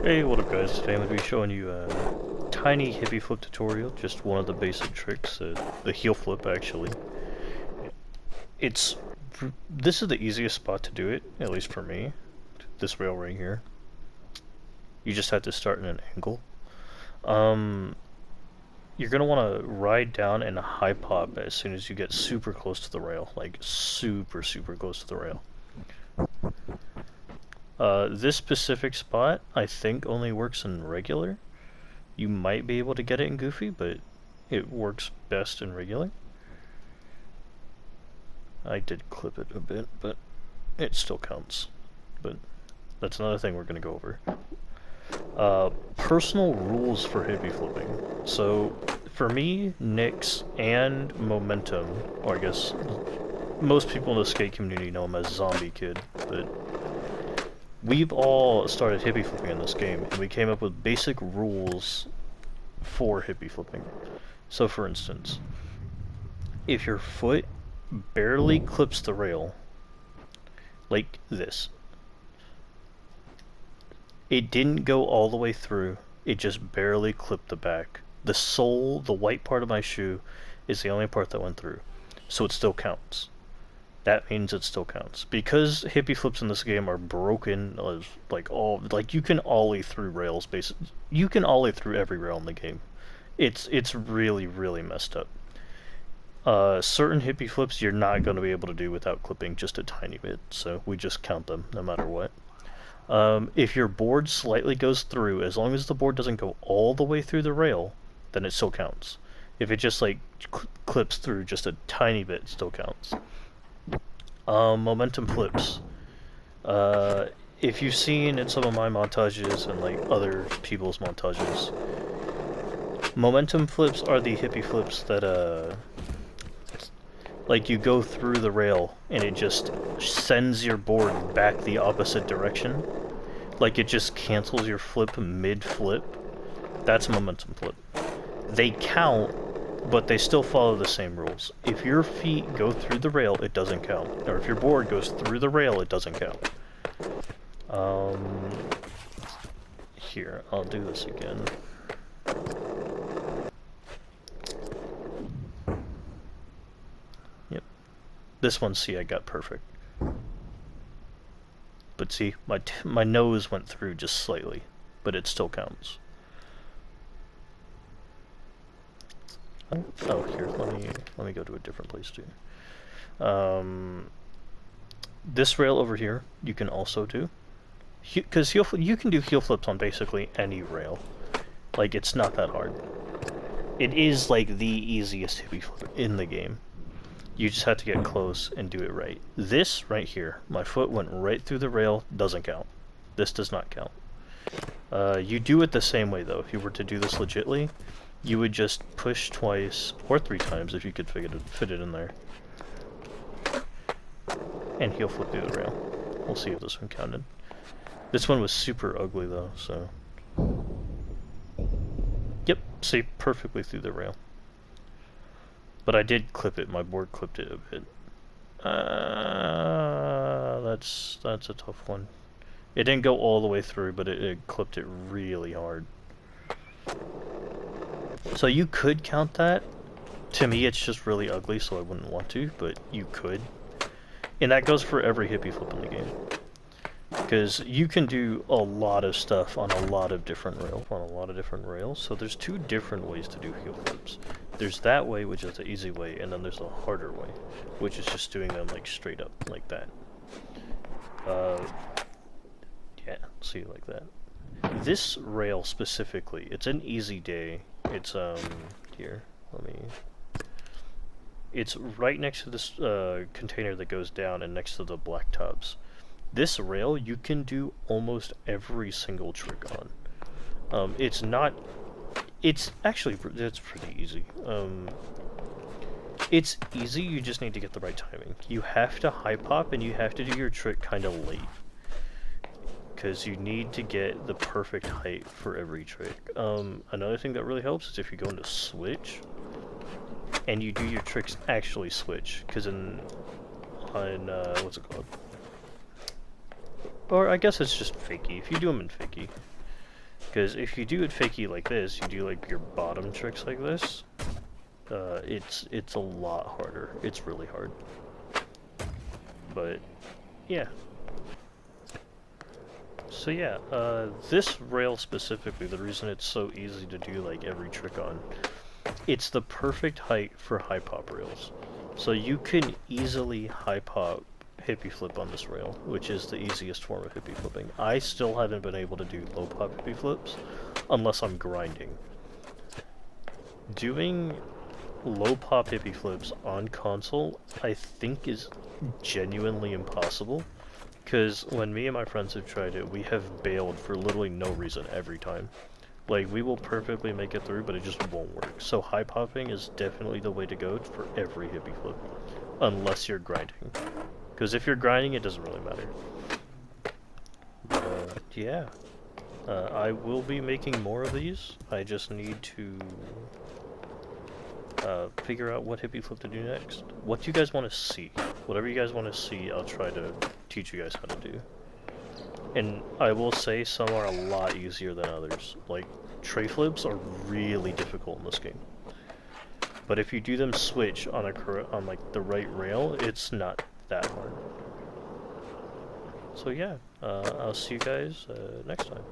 Hey, what up guys? Today I'm going to be showing you a tiny hippie flip tutorial, just one of the basic tricks, the heel flip actually. This is the easiest spot to do it, at least for me, this rail right here. You just have to start in an angle. You're going to want to ride down and high pop as soon as you get super close to the rail, like super close to the rail. This specific spot, I think, only works in regular. You might be able to get it in goofy, but it works best in regular. I did clip it a bit, but it still counts. But that's another thing we're going to go over. Personal rules for hippie flipping. So, for me, nicks and momentum, or I guess most people in the skate community know him as Zombie Kid, but we've all started hippie flipping in this game, and we came up with basic rules for hippie flipping. So for instance, if your foot barely clips the rail, like this, it didn't go all the way through, it just barely clipped the back. The sole, the white part of my shoe, is the only part that went through, so it still counts. That means it still counts. Because hippie flips in this game are broken, like you can ollie through rails, basically. You can ollie through every rail in the game. It's really messed up. Certain hippie flips you're not going to be able to do without clipping just a tiny bit, so we just count them no matter what. If your board slightly goes through, as long as the board doesn't go all the way through the rail, then it still counts. If it just like clips through just a tiny bit, it still counts. Momentum flips. If you've seen in some of my montages and like other people's montages, momentum flips are the hippie flips that like you go through the rail and it just sends your board back the opposite direction. Like it just cancels your flip mid-flip. That's a momentum flip. They count, but they still follow the same rules. If your feet go through the rail, it doesn't count. Or if your board goes through the rail, it doesn't count. Here, I'll do this again. Yep. This one, see, I got perfect. But see, my nose went through just slightly, but it still counts. Oh, here, let me go to a different place too. This rail over here, you can also do, because you can do heel flips on basically any rail. Like, it's not that hard. It is like the easiest hippie flip in the game. You just have to get close and do it right. This right here, my foot went right through the rail, doesn't count. This does not count. You do it the same way though. If you were to do this legitly, you would just push twice, or 3 times if you could fit it in there. And heel flip through the rail. We'll see if this one counted. This one was super ugly though, so... Yep, see, perfectly through the rail. But I did clip it, my board clipped it a bit. That's a tough one. It didn't go all the way through, but it clipped it really hard. So you could count that. To me, it's just really ugly, so I wouldn't want to, but you could. And that goes for every hippie flip in the game. Because you can do a lot of stuff on a lot of different rails, so there's 2 different ways to do heel flips. There's that way, which is the easy way, and then there's a harder way, which is just doing them like straight up, like that. Yeah, see, like that. This rail specifically, it's an easy day. It's, here, it's right next to this, container that goes down and next to the black tubs. This rail, you can do almost every single trick on. It's actually, it's pretty easy. It's easy, you just need to get the right timing. You have to high pop and you have to do your trick kind of late, because you need to get the perfect height for every trick. Another thing that really helps is if you go into switch and you do your tricks actually switch, because on what's it called? Or I guess it's just fakie. If you do them in fakie, Because if you do it fakey like this, you do like your bottom tricks like this, it's a lot harder. It's really hard. But yeah. So yeah, this rail specifically, the reason it's so easy to do like every trick on, it's the perfect height for high pop rails. So you can easily high pop hippie flip on this rail, which is the easiest form of hippie flipping. I still haven't been able to do low pop hippie flips unless I'm grinding. Doing low pop hippie flips on console, I think, is genuinely impossible. Because when me and my friends have tried it, we have bailed for literally no reason every time. Like, we will perfectly make it through, but it just won't work. So high popping is definitely the way to go for every hippie flip, unless you're grinding. Because if you're grinding, it doesn't really matter. But yeah, I will be making more of these. I just need to figure out what hippie flip to do next. What do you guys want to see? Whatever you guys want to see, I'll try to teach you guys how to do. And I will say some are a lot easier than others. Like, tray flips are really difficult in this game. But if you do them switch on like the right rail, it's not that hard. So yeah, I'll see you guys next time.